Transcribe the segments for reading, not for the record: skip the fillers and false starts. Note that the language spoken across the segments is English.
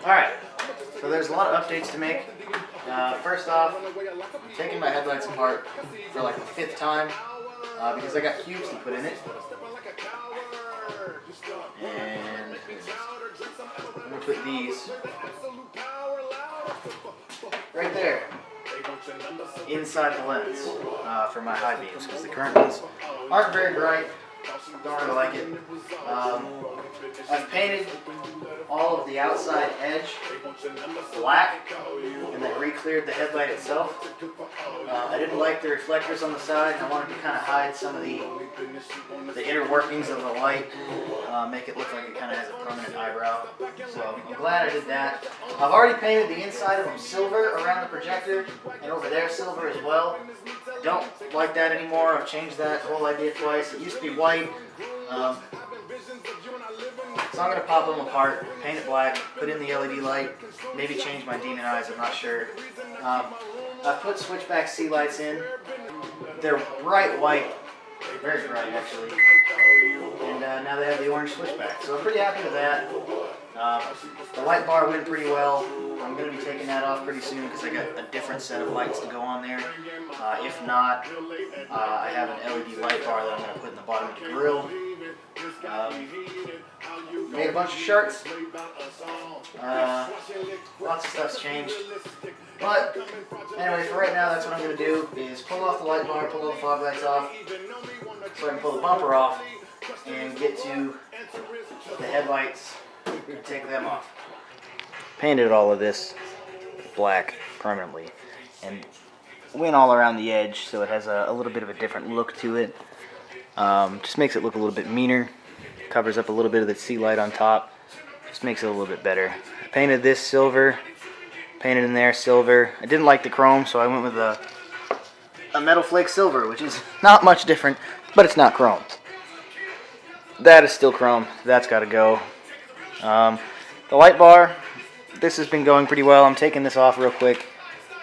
Alright, so there's a lot of updates to make. First off, I'm taking my headlights apart for like the 5th time because I got cubes to put in it. And I'm going to put these right there inside the lens for my high beams because the current ones aren't very bright. Don't really like it. I've painted all of the outside edge black and then re-cleared the headlight itself. I didn't like the reflectors on the side, and I wanted to kind of hide some of the inner workings of the light, make it look like it kind of has a permanent eyebrow. So I'm glad I did that. I've already painted the inside of them silver around the projector, and over there silver as well. Don't like that anymore. I've changed that whole idea twice. It used to be white. So I'm going to pop them apart, paint it black, put in the LED light, maybe change my demon eyes, I'm not sure. I've put switchback sea lights in. They're bright white, very bright actually. And now they have the orange switchback. So I'm pretty happy with that. The light bar went pretty well. I'm going to be taking that off pretty soon because I got a different set of lights to go on there. If not, I have an LED light bar that I'm going to put in the bottom of the grill. Made a bunch of shirts. Lots of stuff's changed. But anyway, for right now, that's what I'm going to do is pull off the light bar, pull all the fog lights off, so I can pull the bumper off and get to the headlights and take them off. Painted all of this black permanently and went all around the edge so it has a little bit of a different look to it. Just makes it look a little bit meaner. Covers up a little bit of the sea light on top. Just makes it a little bit better. I painted this silver. Painted in there silver. I didn't like the chrome, so I went with a metal flake silver, which is not much different, but it's not chrome. That is still chrome. That's got to go. The light bar, this has been going pretty well. I'm taking this off real quick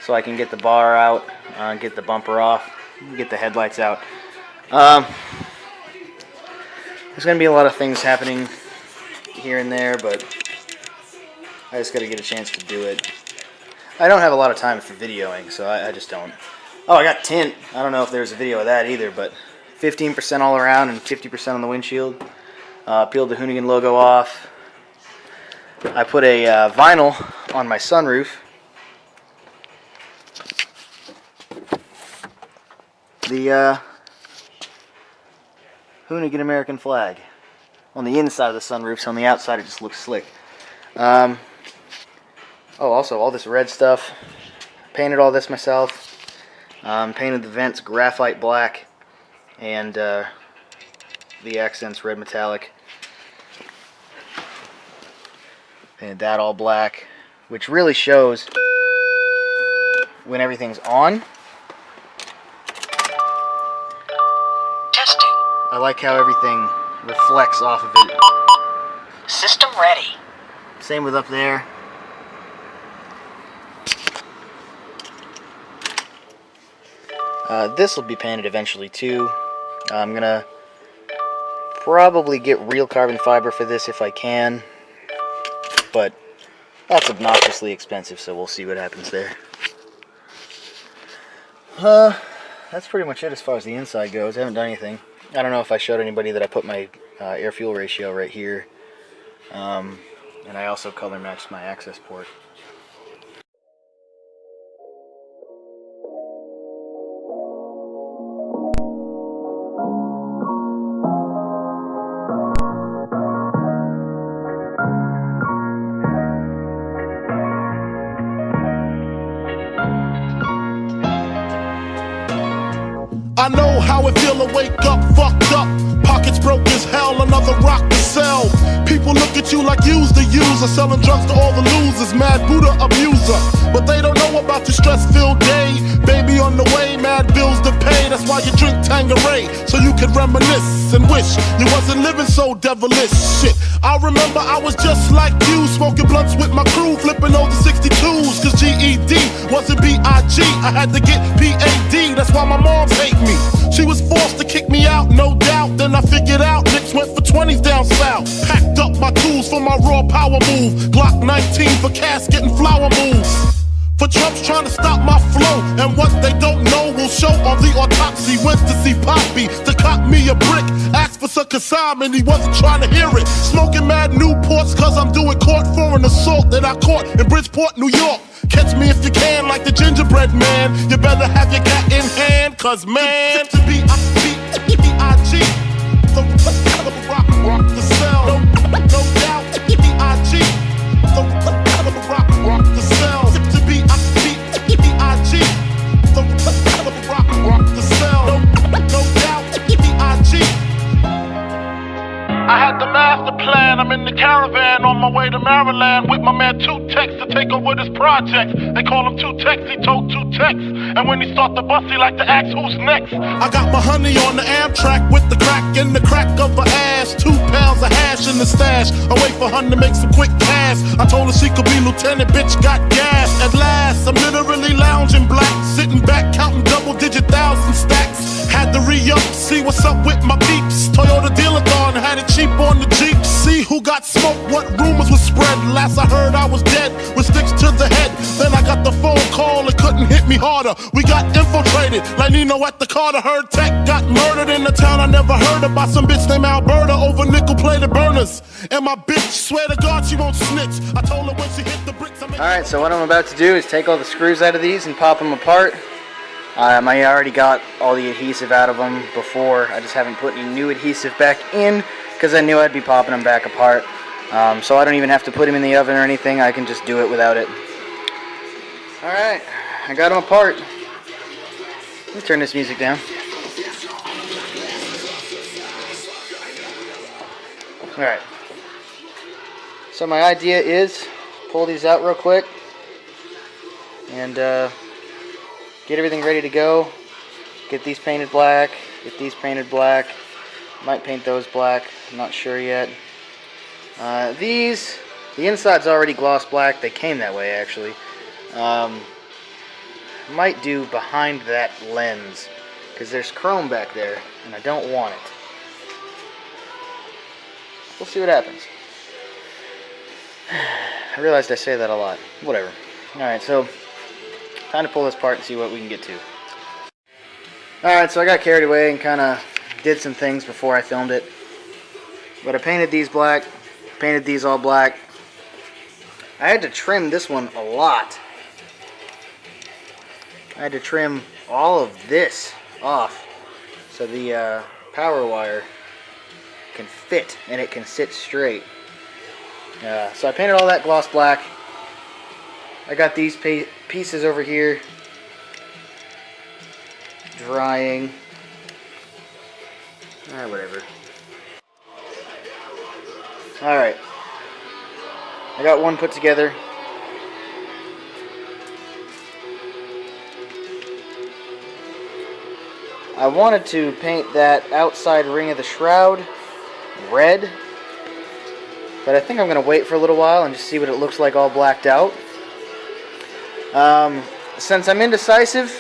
so I can get the bar out, get the bumper off, get the headlights out. There's going to be a lot of things happening here and there, but I just got to get a chance to do it. I don't have a lot of time for videoing, so I just don't. Oh, I got tint. I don't know if there's a video of that either, but 15% all around and 50% on the windshield. Peeled the Hoonigan logo off. I put a vinyl on my sunroof. The Hoonigan American flag on the inside of the sunroof, so on the outside it just looks slick. Oh, also all this red stuff. Painted all this myself. Painted the vents graphite black and the accents red metallic. Painted that all black, which really shows when everything's on. I like how everything reflects off of it. System ready. Same with up there. This will be painted eventually too. I'm going to probably get real carbon fiber for this if I can. But that's obnoxiously expensive, so we'll see what happens there. That's pretty much it as far as the inside goes. I haven't done anything. I don't know if I showed anybody that I put my air-fuel ratio right here. And I also color matched my access port. I know how it feel to wake up fucked up, pockets broke as hell, another rock to sell. People look at you like you's the user, selling drugs to all the losers, mad Buddha abuser. But they don't know about your stress-filled day. Baby on the way, mad bills to pay. That's why you drink Tanqueray, so you can reminisce and wish you wasn't living so devilish. Shit, I remember I was just like you, smoking blunts with my crew, flipping over 62s. Cause GED wasn't B.I.G. I had to get PAD, that's why my moms hate me. She was forced to kick me out, no doubt. Then I figured out Nicks went for 20s down south. Packed fools for my raw power move. Glock 19 for casket and flower moves. For Trump's trying to stop my flow, and what they don't know will show on the autopsy. Went to see Poppy to cop me a brick. Asked for some consignment, he wasn't trying to hear it. Smoking mad Newports cause I'm doing court for an assault that I caught in Bridgeport, New York. Catch me if you can, like the gingerbread man. You better have your cat in hand, cause man, to B.I.G, the rock the cell. No doubt, B.I.G, the rock the cell. To B.I.G, the rock the cell. No doubt, B.I.G. I had the master plan, I'm in the caravan on my way to Maryland with my man Two Tex to take over this project. They call him Two Tex, he told Two Tex. And when he start the bus, he like to ask who's next. I got my honey on the Amtrak with the crack in the crack of her ass. 2 pounds of hash in the stash. I wait for her to make some quick cash. I told her she could be lieutenant, bitch got gas. At last, I'm literally lounging black, sitting back counting double-digit thousand stacks. Had to re-up, see what's up with my peeps. Toyota dealer thought had it cheap on the Jeep. See who got smoked, what rumors were spread. Last I heard I was dead, with sticks to the head. Then I got the phone call, it couldn't hit me harder. We got infiltrated, like Nino at the Carter. Heard Tech got murdered in the town I never heard about. Some bitch named Alberta over nickel-plated burners. And my bitch, swear to God she won't snitch. I told her when she hit the bricks. Alright, so what I'm about to do is take all the screws out of these and pop them apart. I already got all the adhesive out of them before. I just haven't put any new adhesive back in because I knew I'd be popping them back apart. So I don't even have to put them in the oven or anything. I can just do it without it. Alright, I got them apart. Let me turn this music down. Alright. So my idea is pull these out real quick and get everything ready to go. Get these painted black. Get these painted black. Might paint those black. I'm not sure yet. The inside's already gloss black. They came that way actually. Might do behind that lens because there's chrome back there and I don't want it. We'll see what happens. I realized I say that a lot. Whatever. Alright, so time to pull this apart and see what we can get to. Alright, so I got carried away and kind of did some things before I filmed it. But I painted these black, painted these all black. I had to trim this one a lot. I had to trim all of this off so the power wire can fit and it can sit straight. So I painted all that gloss black. I got these pieces over here drying. Whatever. Alright. I got one put together. I wanted to paint that outside ring of the shroud red, but I think I'm going to wait for a little while and just see what it looks like all blacked out. Since I'm indecisive,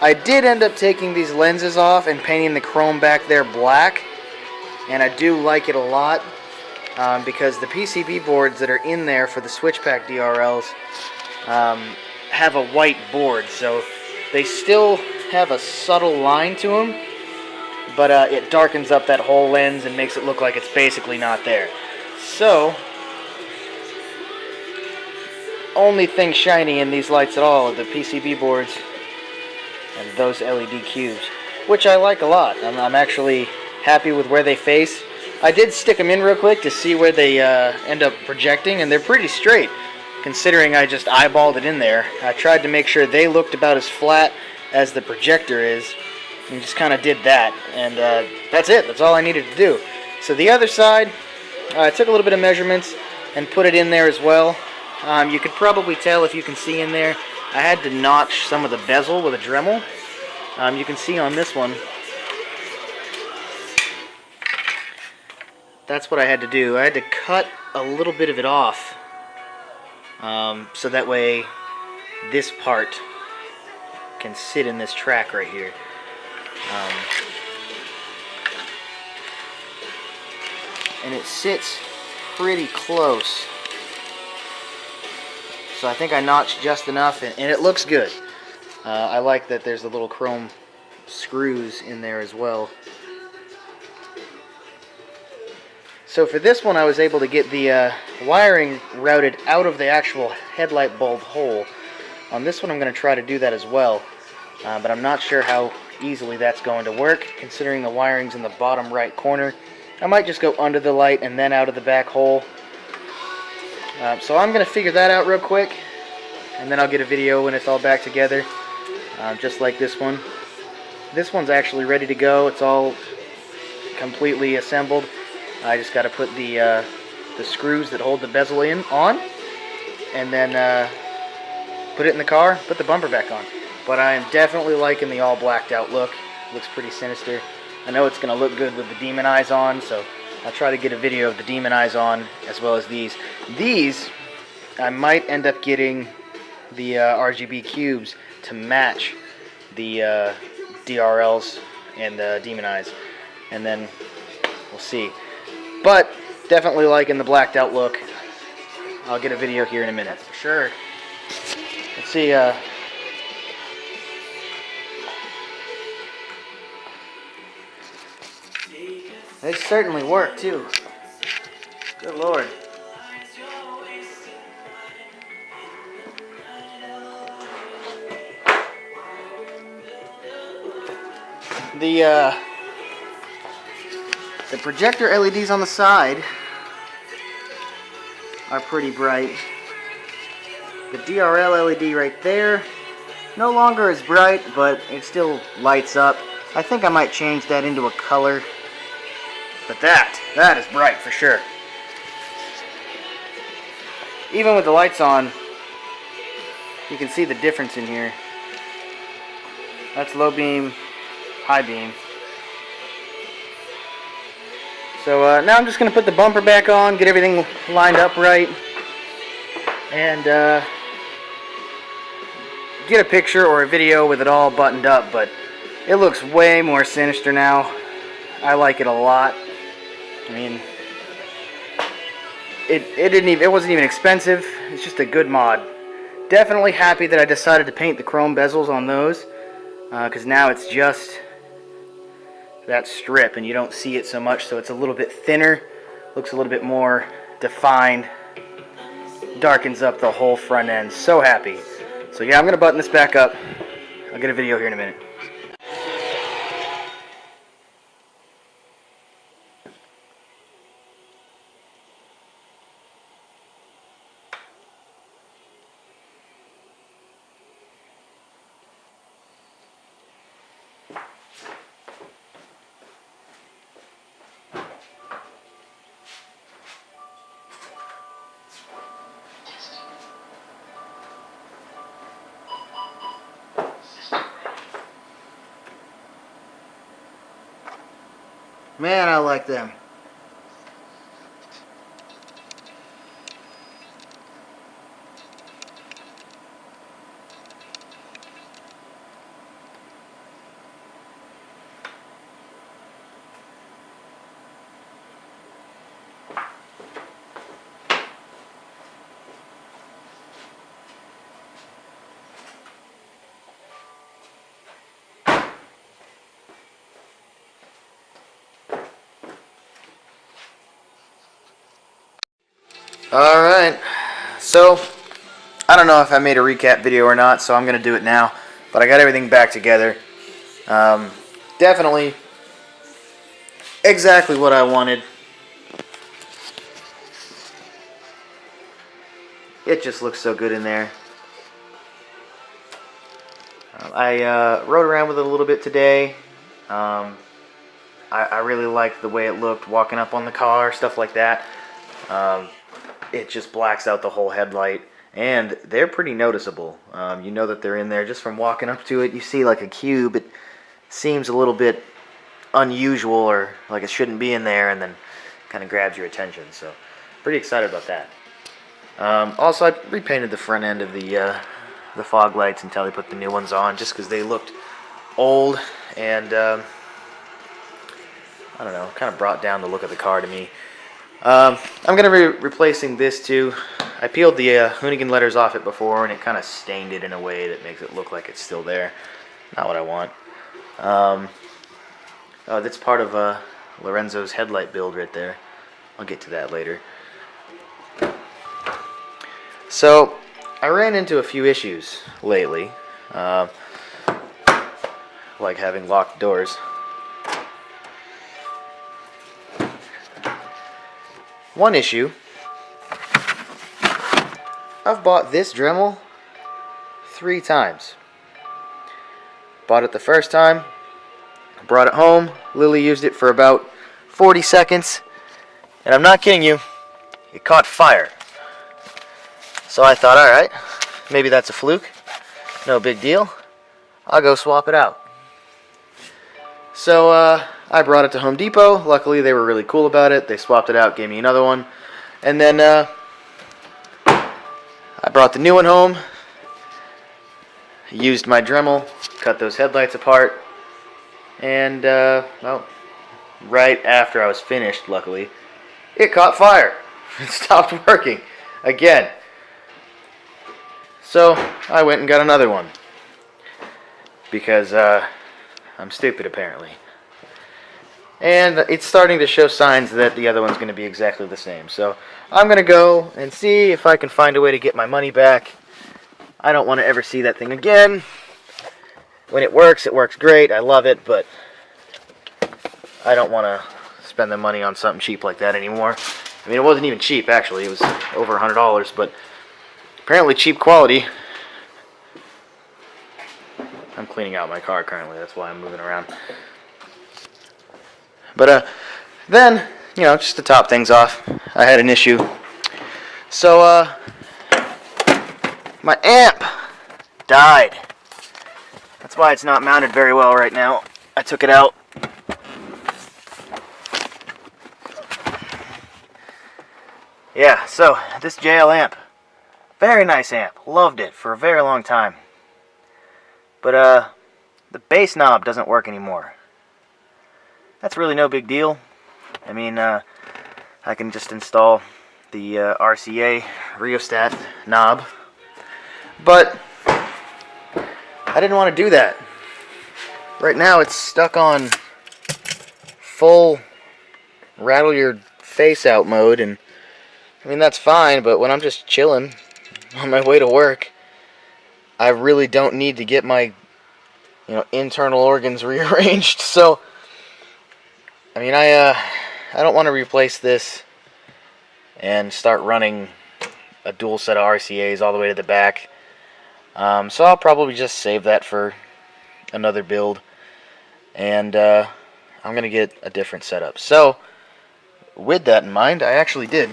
I did end up taking these lenses off and painting the chrome back there black, and I do like it a lot because the PCB boards that are in there for the switchback DRLs have a white board, so they still have a subtle line to them, but it darkens up that whole lens and makes it look like it's basically not there. So, only thing shiny in these lights at all are the PCB boards and those LED cubes, which I like a lot. I'm actually happy with where they face. I did stick them in real quick to see where they end up projecting, and they're pretty straight, considering I just eyeballed it in there. I tried to make sure they looked about as flat as the projector is, and just kind of did that, and that's it. That's all I needed to do. So the other side, I took a little bit of measurements and put it in there as well. You could probably tell if you can see in there, I had to notch some of the bezel with a Dremel. You can see on this one, that's what I had to do. I had to cut a little bit of it off, so that way this part can sit in this track right here. And it sits pretty close. So I think I notched just enough, and it looks good. I like that there's the little chrome screws in there as well. So for this one, I was able to get the wiring routed out of the actual headlight bulb hole. On this one, I'm going to try to do that as well, but I'm not sure how easily that's going to work, considering the wiring's in the bottom right corner. I might just go under the light and then out of the back hole. So I'm going to figure that out real quick, and then I'll get a video when it's all back together, just like this one. This one's actually ready to go. It's all completely assembled. I just got to put the screws that hold the bezel in on, and then put it in the car, put the bumper back on. But I am definitely liking the all blacked out look. Looks pretty sinister. I know it's going to look good with the demon eyes on, so I'll try to get a video of the demon eyes on as well as these. These, I might end up getting the RGB cubes to match the DRLs and the demon eyes, and then we'll see. But definitely liking the blacked out look. I'll get a video here in a minute for sure. Let's see. They certainly work too. Good Lord. The projector LEDs on the side are pretty bright. The DRL LED right there, no longer as bright, but it still lights up. I think I might change that into a color. But that is bright for sure. Even with the lights on, you can see the difference in here. That's low beam, high beam. So now I'm just going to put the bumper back on, get everything lined up right, and get a picture or a video with it all buttoned up. But it looks way more sinister now. I like it a lot. I mean, it wasn't even expensive. It's just a good mod. Definitely happy that I decided to paint the chrome bezels on those, because now it's just that strip and you don't see it so much, so it's a little bit thinner, looks a little bit more defined, darkens up the whole front end. So happy. So yeah, I'm gonna button this back up. I'll get a video here in a minute. Man, I like them. Alright, so I don't know if I made a recap video or not, so I'm going to do it now, but I got everything back together. Definitely exactly what I wanted. It just looks so good in there. I rode around with it a little bit today. I really liked the way it looked walking up on the car, stuff like that. It just blacks out the whole headlight, and they're pretty noticeable. You know that they're in there just from walking up to it. You see like a cube, it seems a little bit unusual or like it shouldn't be in there, and then kind of grabs your attention. So pretty excited about that. Also, I repainted the front end of the fog lights until I put the new ones on, just because they looked old, and I don't know, kind of brought down the look of the car to me. I'm going to be replacing this too. I peeled the Hoonigan letters off it before, and it kind of stained it in a way that makes it look like it's still there. Not what I want. Oh, that's part of Lorenzo's headlight build right there. I'll get to that later. So, I ran into a few issues lately, like having locked doors. One issue, I've bought this Dremel 3 times. Bought it the first time, brought it home, Lily used it for about 40 seconds, and I'm not kidding you, it caught fire. So I thought, alright, maybe that's a fluke, no big deal, I'll go swap it out. So I brought it to Home Depot. Luckily they were really cool about it, they swapped it out, gave me another one, and then I brought the new one home, used my Dremel, cut those headlights apart, and well, right after I was finished, luckily, it caught fire. It stopped working again. So I went and got another one because I'm stupid apparently. And it's starting to show signs that the other one's going to be exactly the same. So I'm going to go and see if I can find a way to get my money back. I don't want to ever see that thing again. When it works great. I love it, but I don't want to spend the money on something cheap like that anymore. I mean, it wasn't even cheap, actually. It was over $100, but apparently cheap quality. I'm cleaning out my car currently. That's why I'm moving around. But then, you know, just to top things off, I had an issue. So, my amp died. That's why it's not mounted very well right now. I took it out. Yeah, so this JL amp, very nice amp. Loved it for a very long time. But the bass knob doesn't work anymore. That's really no big deal. I mean, I can just install the RCA rheostat knob. But I didn't want to do that. Right now it's stuck on full rattle your face out mode, and I mean that's fine, but when I'm just chilling on my way to work, I really don't need to get my internal organs rearranged. So I mean I don't want to replace this and start running a dual set of RCAs all the way to the back. So I'll probably just save that for another build, and I'm going to get a different setup. So with that in mind, I actually did.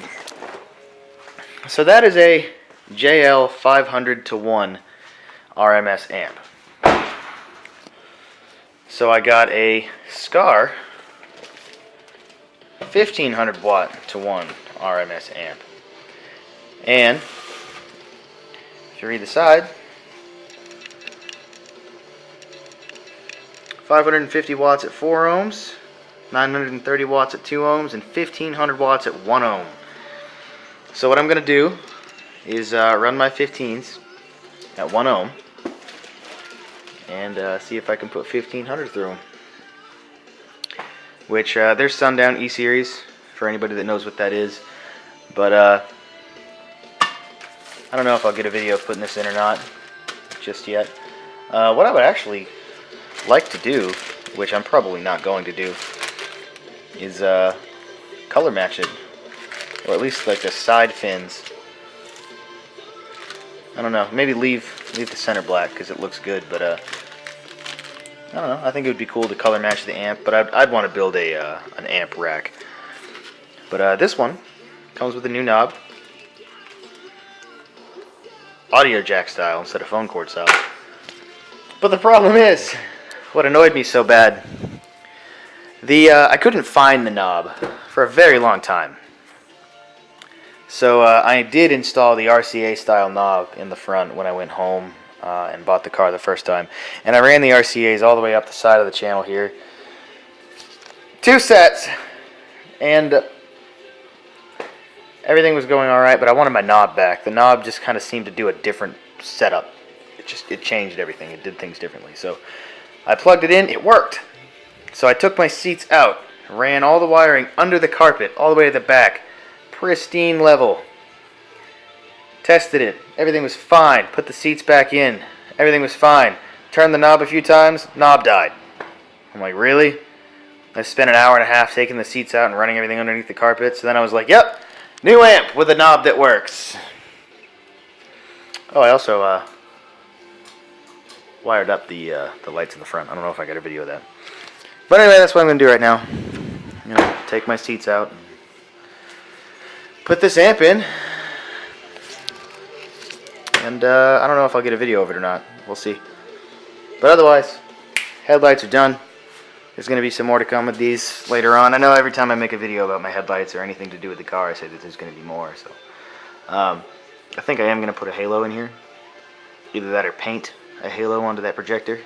So that is a JL 500-to-1 RMS amp. So I got a SCAR 1500 watt to 1 RMS amp. And if you read the side, 550 watts at 4 ohms, 930 watts at 2 ohms, and 1500 watts at 1 ohm. So what I'm going to do is run my 15s at 1 ohm and see if I can put 1500 through them. Which, there's Sundown E-Series, for anybody that knows what that is. But, I don't know if I'll get a video of putting this in or not, just yet. What I would actually like to do, which I'm probably not going to do, is color match it. Or at least like the side fins. I don't know, maybe leave the center black because it looks good, but I don't know, I think it would be cool to color match the amp, but I'd want to build an amp rack. But this one comes with a new knob, audio jack style instead of phone cord style. But the problem is, what annoyed me so bad, I couldn't find the knob for a very long time. So I did install the RCA style knob in the front when I went home and bought the car the first time. And I ran the RCAs all the way up the side of the channel here. 2 sets. And everything was going all right, but I wanted my knob back. The knob just kind of seemed to do a different setup. It changed everything. It did things differently. So I plugged it in. It worked. So I took my seats out, ran all the wiring under the carpet, all the way to the back, pristine level. Tested it. Everything was fine. Put the seats back in. Everything was fine. Turned the knob a few times. Knob died. I'm like, really? I spent an hour and a half taking the seats out and running everything underneath the carpet. So then I was like, yep, new amp with a knob that works. Oh, I also wired up the lights in the front. I don't know if I got a video of that. But anyway, that's what I'm going to do right now. I'm going to take my seats out, and put this amp in, and I don't know if I'll get a video of it or not. We'll see. But otherwise, headlights are done. There's going to be some more to come with these later on. I know every time I make a video about my headlights or anything to do with the car, I say that there's going to be more. So I think I am going to put a halo in here. Either that or paint a halo onto that projector.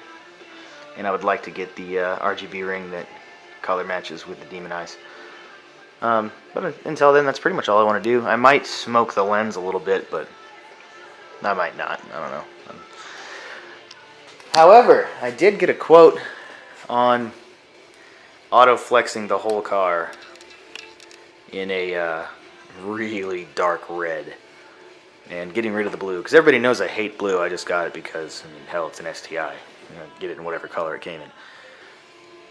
And I would like to get the RGB ring that color matches with the Demon Eyes. But until then, that's pretty much all I want to do. I might smoke the lens a little bit, but I might not. I don't know. However, I did get a quote on auto-flexing the whole car in a really dark red and getting rid of the blue, because everybody knows I hate blue. I just got it because, I mean, hell, it's an STI. Get it in whatever color it came in.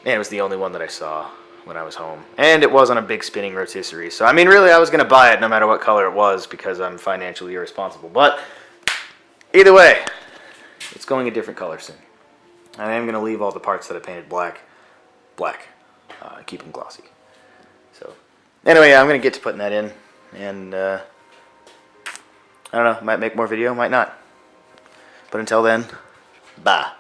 And it was the only one that I saw when I was home, and it was on a big spinning rotisserie. So I mean, really, I was going to buy it no matter what color it was because I'm financially irresponsible. But either way, it's going a different color soon. I am going to leave all the parts that I painted black, keep them glossy. So anyway, I'm going to get to putting that in, and I don't know, might make more video, might not. But until then, bye.